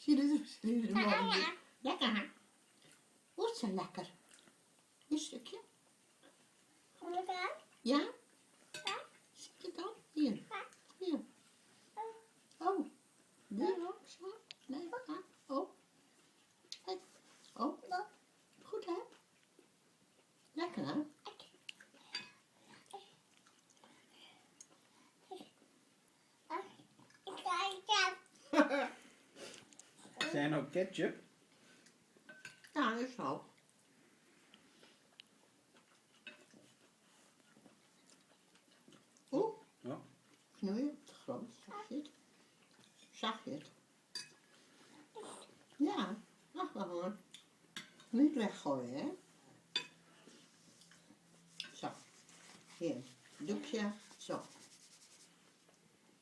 Zie je dit? Lekker, hè? Wordt zo lekker. Een stukje. Ja? Zie je dan? Hier. Hier. Oh. Hier ook zo. Nee, ga. Oh. Kijk. Oh. Goed, hè? Lekker, hè? Zijn ook ketchup? Ja, dat is ook. Oeh. Ja. Knoeien, te groot. Zag je het? Zag je het? Ja, ach wel hoor. Niet weggooien, hè? Zo. Hier, doekje. Zo.